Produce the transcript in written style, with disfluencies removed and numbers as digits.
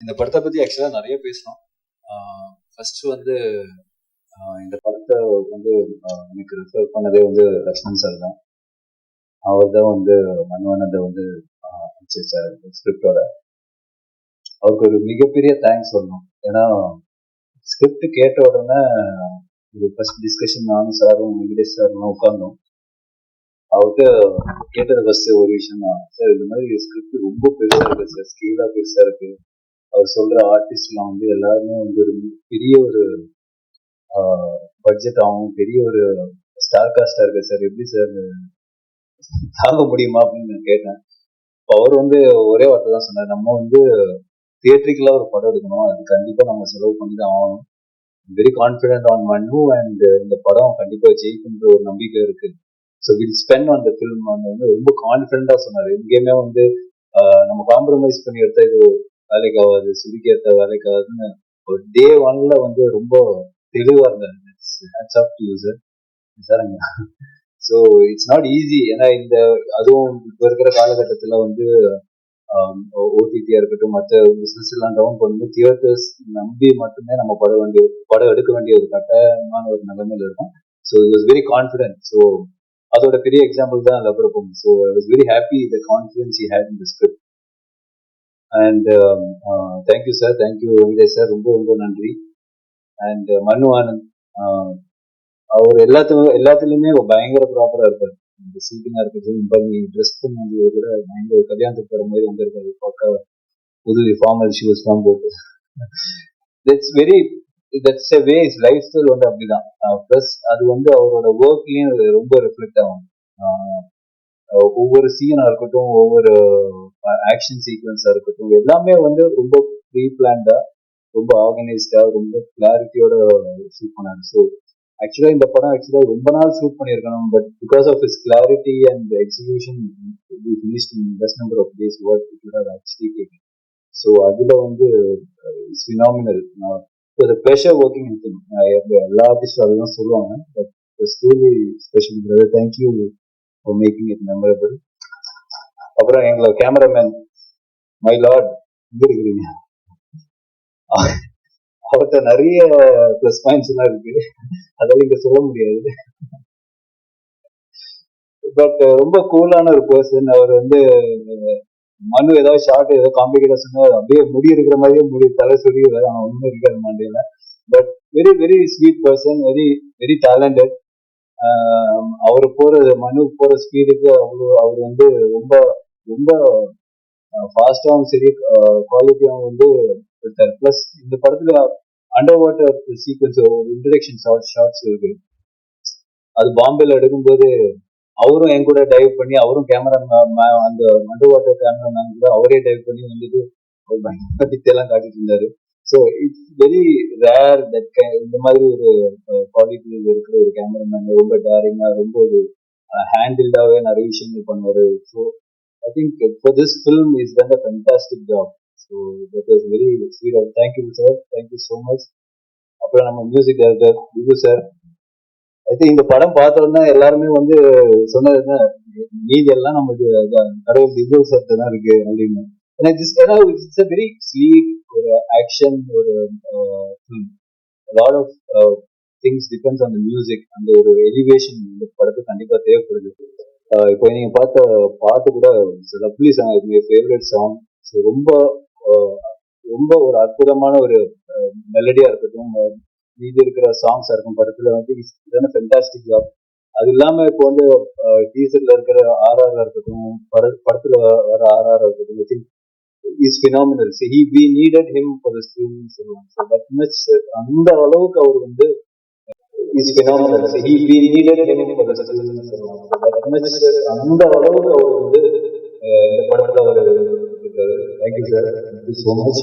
இந்த படத்தை பத்தி ஆக்சுவலா நிறைய பேசணும். ஃபர்ஸ்ட் வந்து இந்த படத்தை வந்து எனக்கு ரெஃபர் பண்ணதே வந்து லக்ஷ்மண் சார் தான். அவர் தான் வந்து மன்வானதை வந்து சார் ஸ்கிரிப்டோட. அவருக்கு ஒரு மிகப்பெரிய தேங்க்ஸ் சொல்லணும். ஏன்னா ஸ்கிரிப்ட் கேட்ட உடனே ஒரு ஃபர்ஸ்ட் டிஸ்கஷன் நானும் சாரும் வெங்கடேஷ் சார்லாம் உட்கார்ந்தோம். அவர்கிட்ட கேட்டது ஃபர்ஸ்ட் ஒரு விஷயம் தான், சார் இந்த மாதிரி ஸ்கிரிப்ட் ரொம்ப பெருசா இருக்கு சார், ஸ்கேலா பெருசா இருக்கு. அவர் சொல்ற ஆர்டிஸ்ட்லாம் வந்து எல்லாருமே வந்து ஒரு பெரிய ஒரு பட்ஜெட் ஆகும், பெரிய ஒரு ஸ்டார் காஸ்டா இருக்கு சார், எப்படி சார் தாங்க முடியுமா அப்படின்னு நான் கேட்டேன். அவர் வந்து ஒரே வார்த்தை தான் சொன்னார், நம்ம வந்து தியேட்டருக்குலாம் ஒரு படம் எடுக்கணும், அது கண்டிப்பா நம்ம செலவு பண்ணி தான் ஆகணும். வெரி கான்ஃபிடென்ட் ஆன் மனு அண்ட் இந்த படம் கண்டிப்பா ஜெயிக்குன்ற ஒரு நம்பிக்கை இருக்கு. So will spend on the film வந்து ரொம்ப கான்ஃபிடென்டா சொன்னார். எங்கேயுமே வந்து நம்ம காம்ப்ரமைஸ் பண்ணி எடுத்தா இது வேலைக்கு ஆகாது, சுருக்கி எடுத்த வேலைக்கு ஆகாதுன்னு ஒரு டே ஒன்ல வந்து ரொம்ப தெளிவா இருந்தாரு. Hats off to you sir. So it's not easy. ஏன்னா இந்த அதுவும் இப்போ இருக்கிற காலகட்டத்தில் வந்து ஓடிடியா இருக்கட்டும், மற்ற பிசினஸ் எல்லாம் டவுன் பண்ணும்போது தியேட்டர்ஸ் நம்பி மட்டுமே நம்ம படம் எடுக்க வேண்டிய ஒரு கட்டாயமான ஒரு நிலைமையில இருக்கும். So it was very confident. So அதோட பெரிய எக்ஸாம்பிள் தான் லவ்ரகம். So I was very happy the confidence he had in the script. And thank you sir, thank you Venkatesh sir, ரொம்ப ரொம்ப நன்றி. அண்ட் மனு ஆனந்த், அவர் எல்லாத்துலயுமே பயங்கர ப்ராப்பரா இருப்பார். இந்த ஷூட்டிங்கா இருக்கட்டும், பண்ணி ட்ரெஸ் பண்ணி கூட பயங்கர கல்யாணத்துக்கு போற மாதிரி வந்திருக்காரு. பக்கா புது ஃபார்மல் ஷூஸ் தான் போட்டு. That's very that's a way, is life style வந்து அப்படிதான். பிளஸ் அது வந்து அவரோட ஒர்க்லயும் ரொம்ப ரிஃப்ளெக்ட் ஆகும். ஒவ்வொரு சீனா இருக்கட்டும், ஒவ்வொரு ஆக்ஷன் சீக்வன்ஸா இருக்கட்டும், எல்லாமே வந்து ரொம்ப ப்ரீ பிளான்டா, ரொம்ப ஆர்கனைஸ்டா, ரொம்ப கிளாரிட்டியோட ஷூட் பண்ணாரு. ஸோ ஆக்சுவலா இந்த படம் ஆக்சுவலா ரொம்ப நாள் ஷூட் பண்ணியிருக்கணும், but because of his clarity and execution we finished in less number of days what it would have actually taken. So அதுல வந்து it's phenomenal. So the pleasure working with him. எல்லா ஆர்டிஸ்டும் அதுதான் சொல்லுவாங்க, but it's truly special brother. Thank you for making it memorable. அப்புறம் எங்களோட cameraman my Lord, எங்க இருக்கிறீங்க? அவர்கிட்ட நிறைய பிளஸ் பாயிண்ட்ஸ் எல்லாம் இருக்கு, அதெல்லாம் இங்க சொல்ல முடியாது. பட் ரொம்ப கூலான ஒரு பர்சன். அவர் வந்து மனு ஏதாவது ஷார்ட் ஏதாவது காம்ப்ளிகேட்டா சொன்னா அப்படியே முடி இருக்கிற மாதிரியே முடி தலை சொல்லி அவன் ஒன்றும் இருக்காது மண்டையில. But very very sweet person, very very talented. அவர் மனு போற ஸ்பீடுக்கு அவர் வந்து ரொம்ப ரொம்ப ஃபாஸ்டாகவும் சரி, குவாலிட்டியாகவும் வந்து எடுத்தார். பிளஸ் இந்த படத்துல under water sequence introduction shots இருக்கு. அது பாம்பேல எடுக்கும்போது அவரும் என் கூட டைவ் பண்ணி, அவரும் கேமரா அந்த அண்டர் வாட்டர் கேமராமேன் கூட அவரே டைவ் பண்ணி வந்துட்டு எல்லாம் காட்டிட்டு இருந்தாரு. So it's very rare that இந்த மாதிரி ஒரு குவாலிட்டி இருக்கிற ஒரு கேமராமேன். ரொம்ப டேரிங்கா, ரொம்ப ஒரு ஹேண்டில்டாவே நிறைய விஷயங்கள் பண்ணுவாரு. So I think for this film he's done a fantastic job. So that was very sweet. Thank you sir, thank you so much. அப்புறம் நம்ம music director Vibhu sir. I think இந்த படம் பார்த்த உடனே எல்லாருமே வந்து சொன்னது என்ன, மீதி எல்லாம் நமக்கு கடவுள் விபு சார் தான் இருக்கு அப்படின்னு. ஏன்னா இட்ஸ் a very sweet ஒரு ஆக்ஷன் ஒரு film. A lot of things depends on the music. அந்த ஒரு எலிவேஷன் இந்த படத்துக்கு கண்டிப்பா தேவைப்படுது. இப்போ நீங்க பார்த்த பாட்டு கூட lovely song, my favourite song. So ரொம்ப ரொம்ப ஒரு அற்புதமான ஒரு மெலடியா இருக்கட்டும், மீதி இருக்கிற சாங்ஸா இருக்கும் படத்துல வந்து இட்ஸ் ஃபென்டாஸ்டிக் ஜாப். அது இல்லாம இப்போ வந்து டீசர்ல இருக்கிற ஆர்ஆர் இருக்கட்டும், படத்துல வர ஆர்ஆர் இருக்கட்டும், I think is phenomenal. we needed him for this film. So that much அந்த அளவுக்கு அவர் வந்து is phenomenal. We needed him for the film. அந்த அளவுக்கு அவர் வந்து இந்த படத்துல அவர் இருக்காரு. Thank you sir, thank you so much.